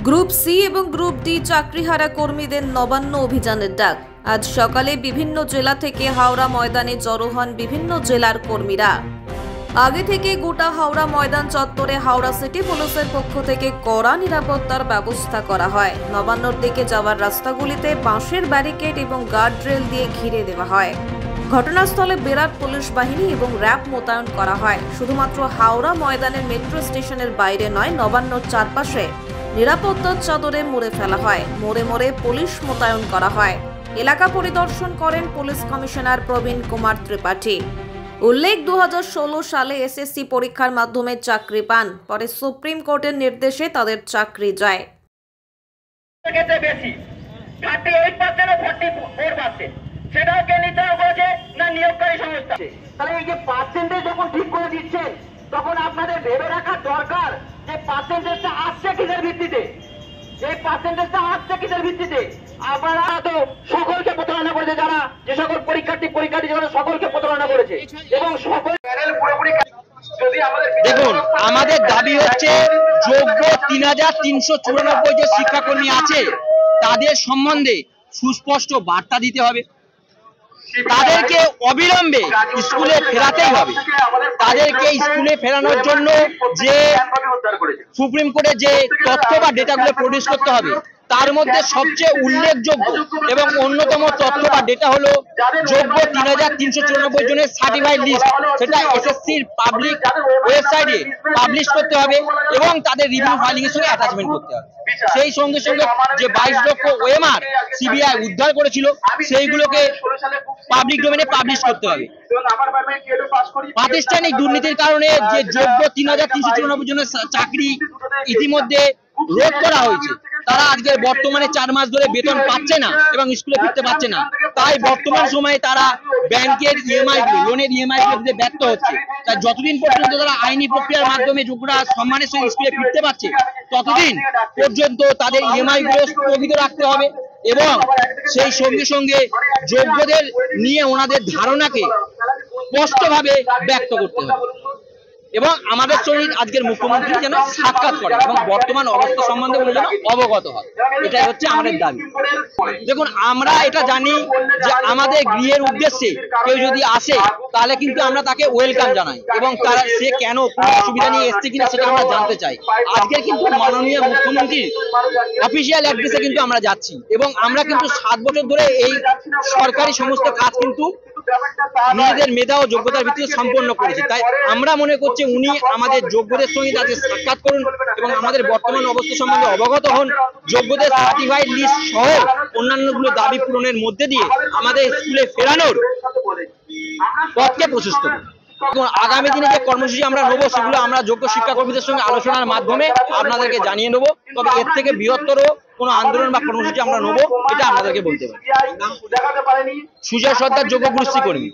Group C এবং group D চাকরিহারা কর্মীদের নবান্ন অভিযানের ডাক। আজ সকালে বিভিন্ন জেলা থেকে হাওড়া ময়দানে জড়ো হন বিভিন্ন জেলার কর্মীরা। আগে থেকে গোটা হাওড়া ময়দান চত্বরে হাওড়া সিটি পুলিশের পক্ষ থেকে কড়া নিরাপত্তার ব্যবস্থা করা হয়। নবান্নর দিকে যাওয়ার রাস্তাগুলিতে বাঁশের ব্যারিকেড এবং গার্ডরেল দিয়ে ঘিরে দেওয়া হয়। ঘটনাস্থলে বিরাট পুলিশ বাহিনী এবং র্যাব মোতায়েন করা হয়। শুধুমাত্র হাওড়া ময়দানের মেট্রো স্টেশনের বাইরে নয়, নবান্নর চারপাশে নিরাপত্তার চাদরে মুড়ে ফেলা হয়। মোড়ে মোড়ে পুলিশ মোতায়েন করা হয়। এলাকা পরিদর্শন করেন পুলিশ কমিশনার প্রবীণ কুমার ত্রিপাঠী। উল্লেখ, 2016 সালে এসএসসি পরীক্ষার মাধ্যমে চাকরি পান। পরে সুপ্রিম কোর্টের নির্দেশে তাদের চাকরি যায়। সেটাকে নির্ধারণ করেছে না নিয়োগকারী সংস্থা। তাহলে এই যে পার্সেন্টেজ যখন ঠিক করে দিচ্ছেন, তখন আপনাদের ভেবে রাখা দরকার যে পার্সেন্টেজটা আসছে কিসের ভিত্তিতে। এই পার্সেন্টেজটা আসছে কিসের ভিত্তিতে? আপনারা তো সকলকে প্রতারণা করেছে, যারা যে সকল পরীক্ষার্থী যারা সকলকে প্রতারণা করেছে এবং সকল পুরোপুরি। দেখুন, আমাদের দাবি হচ্ছে যোগ্য 3394 যে শিক্ষাকর্মী আছে তাদের সম্বন্ধে সুস্পষ্ট বার্তা দিতে হবে। তাদেরকে অবিলম্বে স্কুলে ফেরাতেই হবে। তাদেরকে স্কুলে ফেরানোর জন্য যে সুপ্রিম কোর্টে যে তথ্য বা ডেটাগুলো প্রডিউস করতে হবে, তার মধ্যে সবচেয়ে উল্লেখযোগ্য এবং অন্যতম তথ্য বা ডেটা হলো যোগ্য 3394 জনের সার্টিফাইড লিস্ট। সেটা এসএসসির পাবলিক ওয়েবসাইটে পাবলিশ করতে হবে এবং তাদের রিভিউ ফাইলিং এর সঙ্গে অ্যাটাচমেন্ট করতে হবে। সেই সঙ্গে সঙ্গে যে 22 লক্ষ ওএমআর সিবিআই উদ্ধার করেছিল, সেইগুলোকে পাবলিক ডোমেনে পাবলিশ করতে হবে। প্রাতিষ্ঠানিক দুর্নীতির কারণে যে যোগ্য 3394 জনের চাকরি ইতিমধ্যে রোধ করা হয়েছে, তারা আজকে বর্তমানে 4 মাস ধরে বেতন পাচ্ছে না এবং স্কুলে ফিরতে পারছে না। তাই বর্তমান সময়ে তারা ব্যাংকের ইএমআই লোনের ইএমআই দিতে ব্যর্থ হচ্ছে। তাই যতদিন পর্যন্ত তারা আইনি প্রক্রিয়ার মাধ্যমে যোগ্যরা সম্মানের সঙ্গে স্কুলে ফিরতে পারছে, ততদিন পর্যন্ত তাদের ইএমআই গুলো স্থগিত রাখতে হবে এবং সেই সঙ্গে সঙ্গে যোগ্যদের নিয়ে ওনাদের ধারণাকে স্পষ্টভাবে ব্যক্ত করতে হবে এবং আমাদের সঙ্গে আজকের মুখ্যমন্ত্রী যেন সাক্ষাৎ করে এবং বর্তমান অবস্থা সম্বন্ধে উনি যেন অবগত হয়। এটাই হচ্ছে আমাদের দাবি। দেখুন, আমরা এটা জানি যে আমাদের গৃহের উদ্দেশ্যে কেউ যদি আসে তাহলে কিন্তু আমরা তাকে ওয়েলকাম জানাই এবং সে কেন কোনো অসুবিধা নিয়ে এসছে কিনা সেটা আমরা জানতে চাই। আজকে কিন্তু মাননীয় মুখ্যমন্ত্রীর অফিসিয়াল অ্যাড্রেসে কিন্তু আমরা যাচ্ছি এবং আমরা কিন্তু 7 বছর ধরে এই সরকারি সমস্ত কাজ কিন্তু নিজেদের মেধা ও যোগ্যতার ভিত্তিতে সম্পন্ন করেছি। তাই আমরা মনে করছি উনি আমাদের যোগ্যদের সঙ্গে তাদের সাক্ষাৎ করুন এবং আমাদের বর্তমান অবস্থা সম্বন্ধে অবগত হন। যোগ্যদের সার্টিফাইড লিস্ট সহ অন্যান্যগুলো দাবি পূরণের মধ্যে দিয়ে আমাদের স্কুলে ফেরানোর পথকে প্রশস্ত করুন। আগামী দিনে যে কর্মসূচি আমরা নেব, সেগুলো আমরা যোগ্য শিক্ষাকর্মীদের সঙ্গে আলোচনার মাধ্যমে আপনাদেরকে জানিয়ে নেব। তবে এর থেকে বৃহত্তর কোনো আন্দোলন বা কর্মসূচি আমরা নেব, এটা আপনাদেরকে বলতে পারি। সুজয় সর্দার, যোগ্য গ্রুপ সি কর্মী।